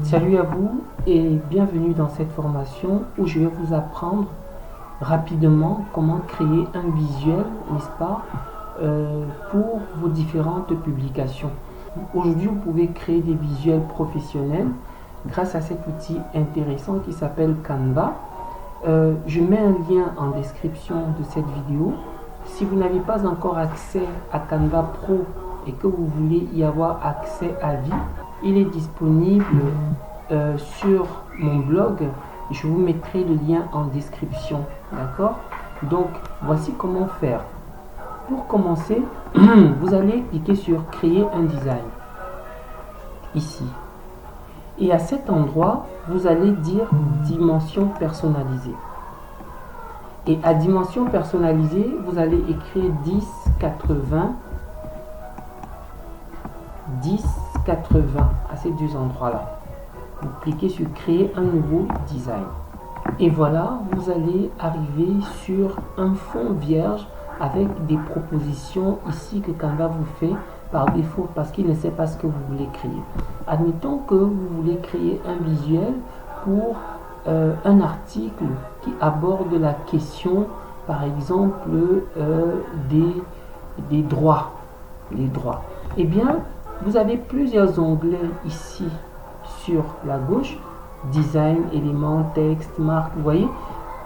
Salut à vous et bienvenue dans cette formation où je vais vous apprendre rapidement comment créer un visuel, n'est-ce pas, pour vos différentes publications. Aujourd'hui, vous pouvez créer des visuels professionnels grâce à cet outil intéressant qui s'appelle Canva. Je mets un lien en description de cette vidéo. Si vous n'avez pas encore accès à Canva Pro et que vous voulez y avoir accès à vie, il est disponible sur mon blog. Je vous mettrai le lien en description, d'accord? Donc voici comment faire. Pour commencer, vous allez cliquer sur créer un design ici, et à cet endroit vous allez dire dimension personnalisée, et à dimension personnalisée vous allez écrire 1080 à ces deux endroits là. Vous cliquez sur créer un nouveau design et voilà, vous allez arriver sur un fond vierge avec des propositions ici que Canva vous fait par défaut parce qu'il ne sait pas ce que vous voulez créer. Admettons que vous voulez créer un visuel pour un article qui aborde la question, par exemple, des droits. Les droits. Eh bien, vous avez plusieurs onglets ici sur la gauche, design, éléments, texte, marque. Vous voyez,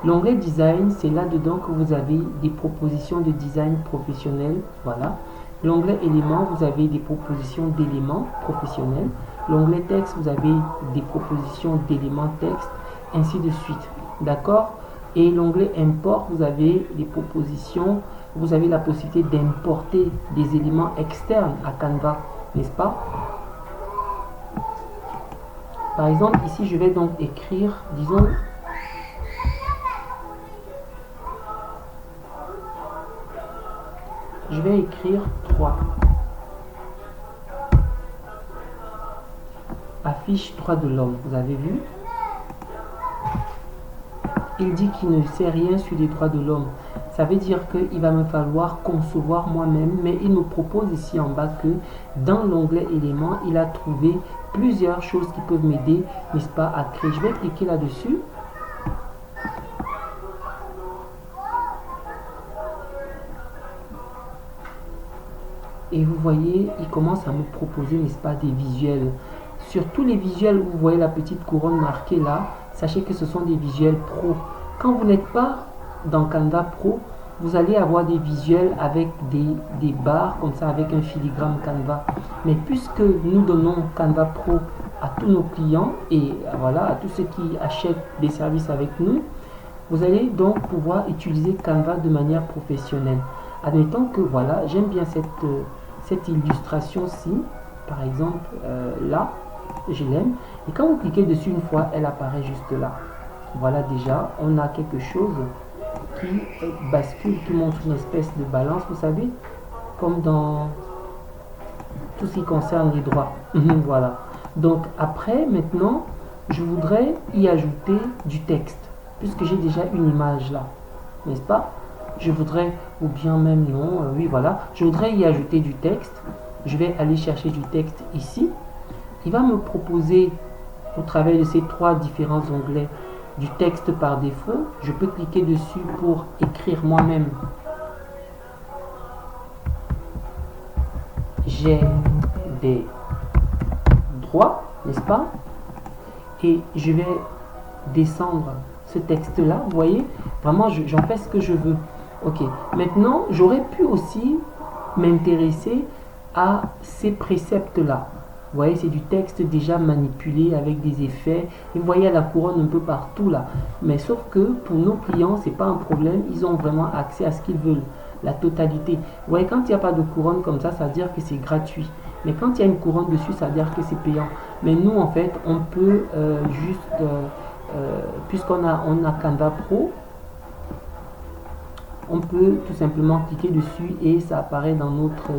l'onglet design, c'est là-dedans que vous avez des propositions de design professionnel. Voilà. L'onglet éléments, vous avez des propositions d'éléments professionnels. L'onglet texte, vous avez des propositions d'éléments texte, ainsi de suite. D'accord? Et l'onglet import, vous avez des propositions, vous avez la possibilité d'importer des éléments externes à Canva, n'est-ce pas? Par exemple, ici, je vais donc écrire, disons, je vais écrire 3. Affiche droit de l'homme, vous avez vu? Il dit qu'il ne sait rien sur les droits de l'homme. Ça veut dire qu'il va me falloir concevoir moi-même, mais il me propose ici en bas que dans l'onglet éléments, il a trouvé plusieurs choses qui peuvent m'aider, n'est-ce pas, à créer. Je vais cliquer là-dessus. Et vous voyez, il commence à me proposer, n'est-ce pas, des visuels. Sur tous les visuels où vous voyez la petite couronne marquée là, sachez que ce sont des visuels pro. Quand vous n'êtes pas dans Canva Pro, vous allez avoir des visuels avec des barres comme ça, avec un filigrane Canva. Mais puisque nous donnons Canva Pro à tous nos clients et voilà, à tous ceux qui achètent des services avec nous, vous allez donc pouvoir utiliser Canva de manière professionnelle. Admettons que voilà, j'aime bien cette illustration-ci, par exemple là, je l'aime. Et quand vous cliquez dessus une fois, elle apparaît juste là. Voilà, déjà, on a quelque chose qui bascule, qui montre une espèce de balance, vous savez, comme dans tout ce qui concerne les droits. Voilà. Donc après, maintenant, je voudrais y ajouter du texte, puisque j'ai déjà une image là, n'est-ce pas? Je voudrais, ou bien même non, oui voilà, je voudrais y ajouter du texte. Je vais aller chercher du texte ici. Il va me proposer, au travers de ces trois différents onglets, du texte par défaut. Je peux cliquer dessus pour écrire moi-même. J'ai des droits, n'est-ce pas? Et je vais descendre ce texte-là. Vous voyez, vraiment, j'en fais ce que je veux. Ok, maintenant, j'aurais pu aussi m'intéresser à ces préceptes-là. Vous voyez, c'est du texte déjà manipulé avec des effets. Et vous voyez la couronne un peu partout là. Mais sauf que pour nos clients, c'est pas un problème. Ils ont vraiment accès à ce qu'ils veulent, la totalité. Vous voyez, quand il n'y a pas de couronne comme ça veut dire que c'est gratuit. Mais quand il y a une couronne dessus, ça veut dire que c'est payant. Mais nous, en fait, on peut puisqu'on a Canva Pro, on peut tout simplement cliquer dessus et ça apparaît dans notre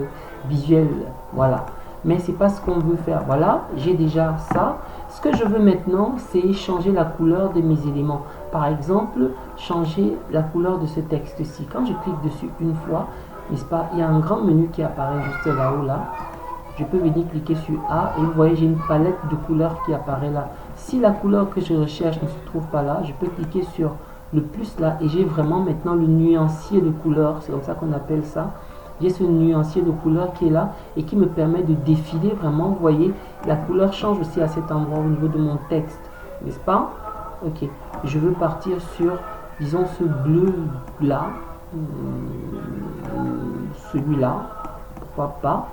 visuel. Voilà. Mais c'est pas ce qu'on veut faire. Voilà, j'ai déjà ça. Ce que je veux maintenant, c'est changer la couleur de mes éléments. Par exemple, changer la couleur de ce texte-ci. Quand je clique dessus une fois, n'est-ce pas, il y a un grand menu qui apparaît juste là-haut là. je peux venir cliquer sur A et vous voyez, j'ai une palette de couleurs qui apparaît là. Si la couleur que je recherche ne se trouve pas là, je peux cliquer sur le plus là et j'ai vraiment maintenant le nuancier de couleurs, c'est comme ça qu'on appelle ça. J'ai ce nuancier de couleurs qui est là et qui me permet de défiler vraiment. Vous voyez, la couleur change aussi à cet endroit au niveau de mon texte, n'est-ce pas? Ok, je veux partir sur, disons, ce bleu là, celui-là, pourquoi pas,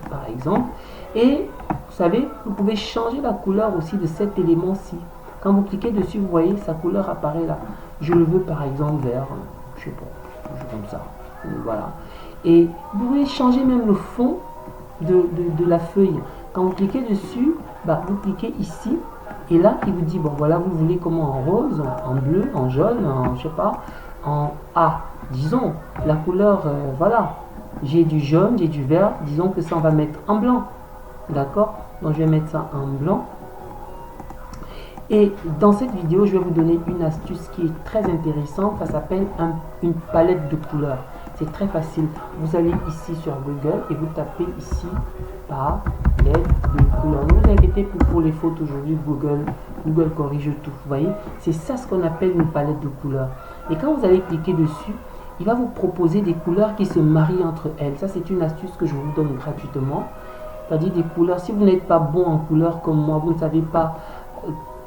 par exemple. Et vous savez, vous pouvez changer la couleur aussi de cet élément-ci. Quand vous cliquez dessus, vous voyez, sa couleur apparaît là. Je le veux par exemple vert, je sais pas, comme ça, voilà. Et vous pouvez changer même le fond de la feuille. Quand vous cliquez dessus, bah, vous cliquez ici. Et là, il vous dit, bon voilà, vous voulez comment, en rose, en bleu, en jaune, en, je sais pas, en A. Disons, la couleur, voilà. J'ai du jaune, j'ai du vert. Disons que ça, on va mettre en blanc. D'accord? Donc, je vais mettre ça en blanc. Et dans cette vidéo, je vais vous donner une astuce qui est très intéressante. Ça s'appelle une palette de couleurs. C'est très facile. Vous allez ici sur Google et vous tapez ici palette de couleurs. Ne vous inquiétez pas pour les fautes aujourd'hui. Google corrige tout. Vous voyez, c'est ça ce qu'on appelle une palette de couleurs. Et quand vous allez cliquer dessus, il va vous proposer des couleurs qui se marient entre elles. Ça, c'est une astuce que je vous donne gratuitement. C'est-à-dire des couleurs. Si vous n'êtes pas bon en couleurs comme moi, vous ne savez pas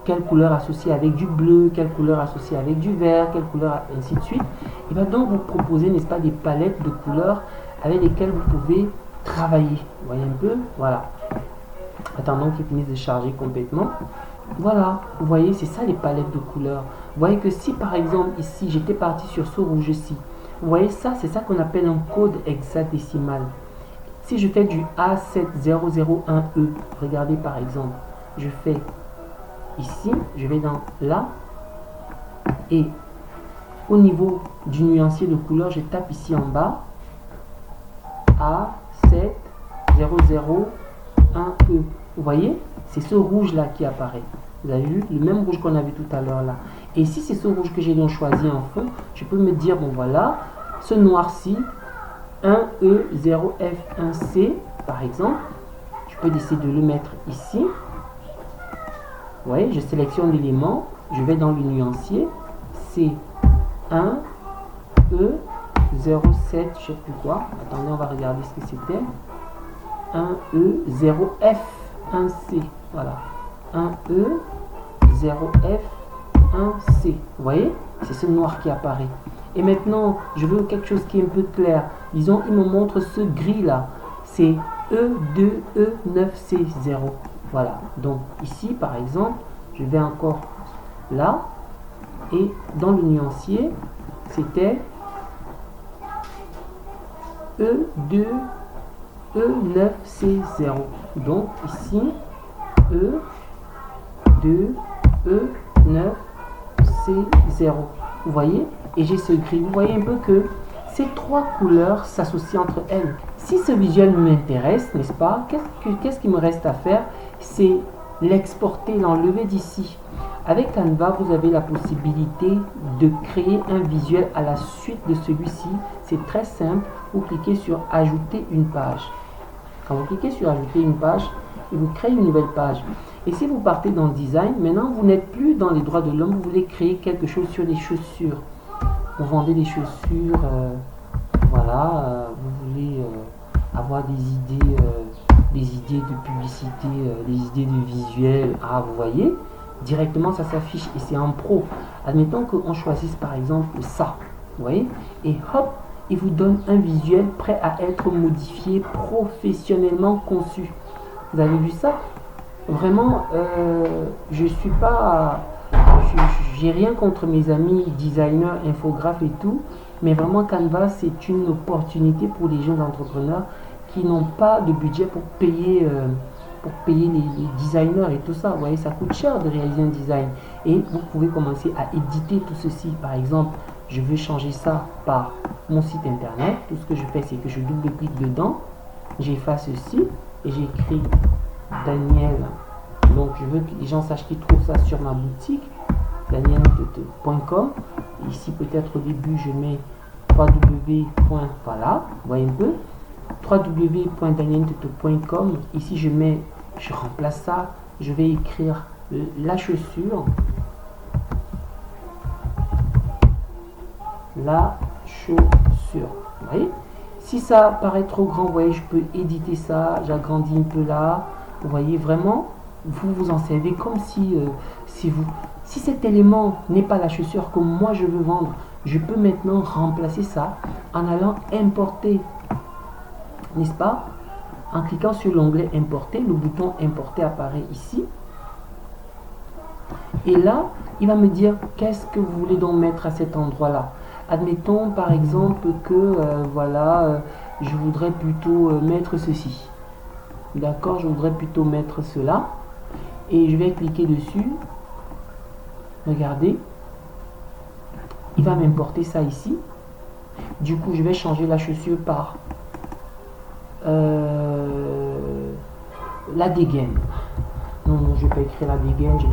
quelle couleur associée avec du bleu, quelle couleur associée avec du vert, quelle couleur, ainsi de suite. Il va donc vous proposer, n'est-ce pas, des palettes de couleurs avec lesquelles vous pouvez travailler. Vous voyez un peu? Voilà. Attendons qu'il finisse de charger complètement. Voilà, vous voyez, c'est ça les palettes de couleurs. Vous voyez que si par exemple ici, j'étais parti sur ce rouge-ci, vous voyez ça, c'est ça qu'on appelle un code hexadécimal. Si je fais du A7001E, regardez par exemple, je fais ici, je vais dans là, et au niveau du nuancier de couleur, je tape ici en bas, A7001E. Vous voyez, c'est ce rouge là qui apparaît. Vous avez vu, le même rouge qu'on a vu tout à l'heure là. Et si c'est ce rouge que j'ai donc choisi en fond, je peux me dire, bon voilà, ce noir-ci, 1E0F1C, par exemple, je peux décider de le mettre ici. Vous voyez, je sélectionne l'élément, je vais dans le nuancier, c'est 1, E, 07, je sais plus quoi. Attendez, on va regarder ce que c'était. 1, E, 0, F, 1, C. Voilà. 1, E, 0, F, 1, C. Vous voyez, c'est ce noir qui apparaît. Et maintenant, je veux quelque chose qui est un peu clair. Disons, il me montre ce gris là. C'est E2, E9, C0. Voilà, donc ici par exemple, je vais encore là, et dans le nuancier, c'était E2, E9, C0. Donc ici, E2, E9, C0. Vous voyez? Et j'ai ce gris. Vous voyez un peu que ces trois couleurs s'associent entre elles. Si ce visuel m'intéresse, n'est-ce pas? Qu'est-ce qu'il me reste à faire? C'est l'exporter, l'enlever d'ici. Avec Canva, vous avez la possibilité de créer un visuel à la suite de celui-ci. C'est très simple. Vous cliquez sur ajouter une page. Quand vous cliquez sur ajouter une page, il vous crée une nouvelle page. Et si vous partez dans design, maintenant vous n'êtes plus dans les droits de l'homme, vous voulez créer quelque chose sur les chaussures. Vous vendez des chaussures, voilà, vous voulez avoir des idées de publicité, des idées de visuel. Ah, vous voyez, directement ça s'affiche et c'est en pro. Admettons qu'on choisisse par exemple ça, vous voyez, et hop, il vous donne un visuel prêt à être modifié, professionnellement conçu. Vous avez vu ça? Vraiment, je suis pas, j'ai rien contre mes amis designers, infographes et tout, mais vraiment Canva c'est une opportunité pour les jeunes entrepreneurs qui n'ont pas de budget pour payer les designers et tout ça. Vous voyez, ça coûte cher de réaliser un design et vous pouvez commencer à éditer tout ceci. Par exemple, je veux changer ça par mon site internet. Tout ce que je fais, c'est que je double-clique dedans, j'efface ceci et j'écris Daniel. Donc je veux que les gens sachent qu'ils trouvent ça sur ma boutique daniel.com. Ici peut-être au début je mets www. Voilà, vous voyez un peu. www.danieltuto.com. Ici, je remplace ça. Je vais écrire la chaussure. La chaussure. Vous voyez? Si ça paraît trop grand, vous voyez, je peux éditer ça. J'agrandis un peu là. Vous voyez, vraiment, vous vous en servez comme si, si cet élément n'est pas la chaussure que moi je veux vendre, je peux maintenant remplacer ça en allant importer, n'est-ce pas? En cliquant sur l'onglet importer, le bouton importer apparaît ici. Et là, il va me dire qu'est-ce que vous voulez donc mettre à cet endroit-là. Admettons par exemple que voilà, je voudrais plutôt mettre ceci. D'accord, je voudrais plutôt mettre cela. Et je vais cliquer dessus. Regardez. Il va m'importer ça ici. Du coup, je vais changer la chaussure par la dégaine. Non, je ne vais pas écrire la dégaine. Je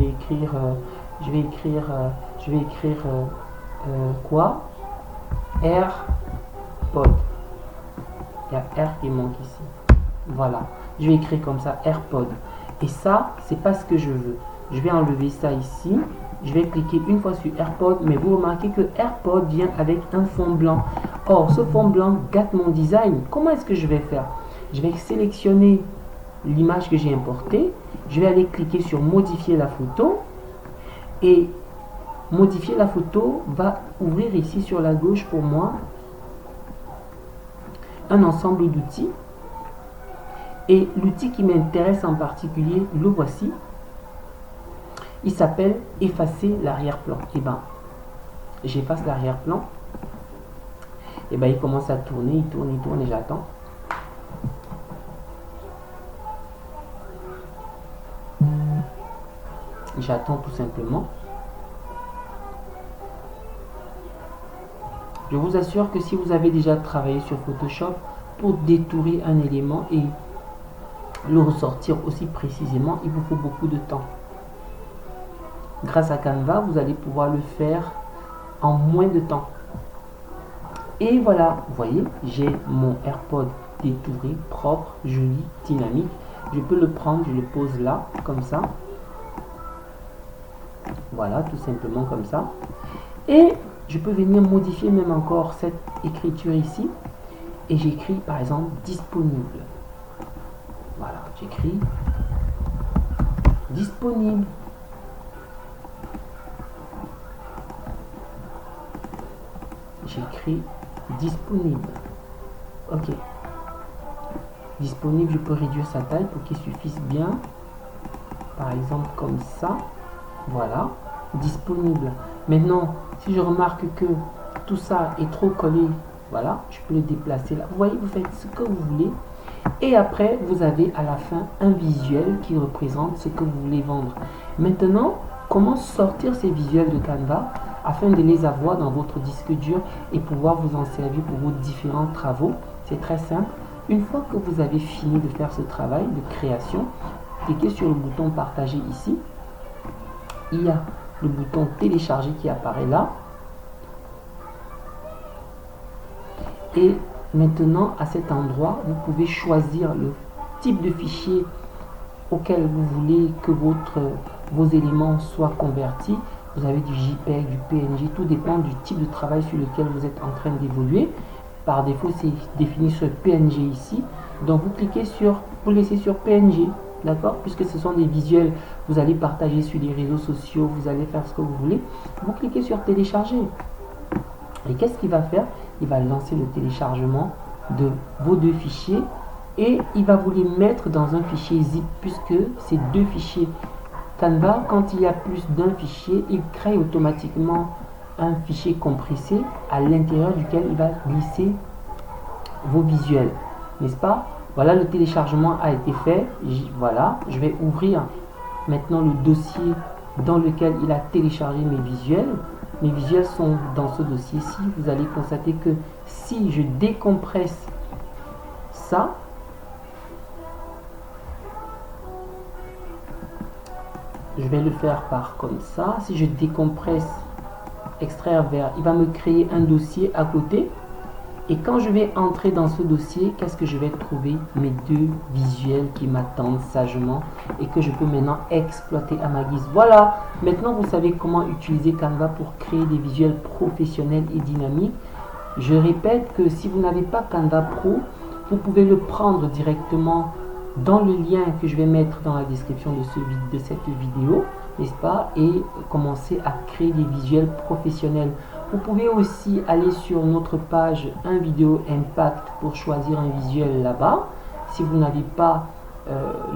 vais écrire quoi? AirPod. Il y a R qui manque ici. Voilà. Je vais écrire comme ça, AirPod. Et ça, c'est pas ce que je veux. Je vais enlever ça ici. Je vais cliquer une fois sur AirPod, mais vous remarquez que AirPod vient avec un fond blanc. Or, ce fond blanc gâte mon design. Comment est-ce que je vais faire? Je vais sélectionner l'image que j'ai importée. Je vais aller cliquer sur modifier la photo. Et modifier la photo va ouvrir ici sur la gauche pour moi un ensemble d'outils. Et l'outil qui m'intéresse en particulier, le voici. Il s'appelle effacer l'arrière-plan. Et ben, j'efface l'arrière-plan. Et ben, il commence à tourner, il tourne et j'attends. J'attends tout simplement. Je vous assure que si vous avez déjà travaillé sur Photoshop pour détourer un élément et le ressortir aussi précisément, il vous faut beaucoup de temps. Grâce à Canva, vous allez pouvoir le faire en moins de temps. Et voilà, vous voyez, j'ai mon AirPod détouré, propre, joli, dynamique. Je peux le prendre, je le pose là, comme ça. Voilà, tout simplement comme ça. Et je peux venir modifier même encore cette écriture ici. Et j'écris par exemple disponible. Voilà, j'écris disponible. J'écris disponible. Ok. Disponible, je peux réduire sa taille pour qu'il suffise bien. Par exemple comme ça. Voilà. Disponible. Maintenant, si je remarque que tout ça est trop collé, voilà, je peux le déplacer là. Vous voyez, vous faites ce que vous voulez. Et après, vous avez à la fin un visuel qui représente ce que vous voulez vendre. Maintenant, comment sortir ces visuels de Canva afin de les avoir dans votre disque dur et pouvoir vous en servir pour vos différents travaux? C'est très simple. Une fois que vous avez fini de faire ce travail de création, cliquez sur le bouton partager ici. Il y a le bouton télécharger qui apparaît là. Et maintenant, à cet endroit, vous pouvez choisir le type de fichier auquel vous voulez que vos éléments soient convertis. Vous avez du JPEG, du PNG, tout dépend du type de travail sur lequel vous êtes en train d'évoluer. Par défaut, c'est défini sur PNG ici. Donc, vous cliquez sur, vous laissez sur PNG, d'accord? Puisque ce sont des visuels, vous allez partager sur les réseaux sociaux, vous allez faire ce que vous voulez. Vous cliquez sur télécharger. Et qu'est-ce qu'il va faire? Il va lancer le téléchargement de vos deux fichiers et il va vous les mettre dans un fichier zip puisque ces deux fichiers Canva, quand il y a plus d'un fichier, il crée automatiquement un fichier compressé à l'intérieur duquel il va glisser vos visuels, n'est-ce pas? Voilà, le téléchargement a été fait. Voilà, je vais ouvrir maintenant le dossier dans lequel il a téléchargé mes visuels. Mes visuels sont dans ce dossier-ci. Vous allez constater que si je décompresse ça, je vais le faire par comme ça. Si je décompresse, extraire vers, il va me créer un dossier à côté. Et quand je vais entrer dans ce dossier, qu'est-ce que je vais trouver? Mes deux visuels qui m'attendent sagement et que je peux maintenant exploiter à ma guise. Voilà, maintenant vous savez comment utiliser Canva pour créer des visuels professionnels et dynamiques. Je répète que si vous n'avez pas Canva Pro, vous pouvez le prendre directement dans le lien que je vais mettre dans la description de cette vidéo, n'est-ce pas, et commencer à créer des visuels professionnels. Vous pouvez aussi aller sur notre page Un Vidéo Impact pour choisir un visuel là-bas. Si vous n'avez pas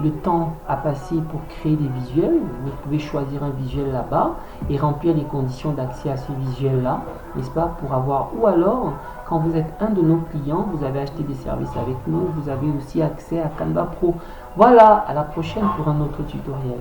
le temps à passer pour créer des visuels, vous pouvez choisir un visuel là-bas et remplir les conditions d'accès à ce visuel-là, n'est-ce pas, pour avoir, ou alors, quand vous êtes un de nos clients, vous avez acheté des services avec nous, vous avez aussi accès à Canva Pro. Voilà, à la prochaine pour un autre tutoriel.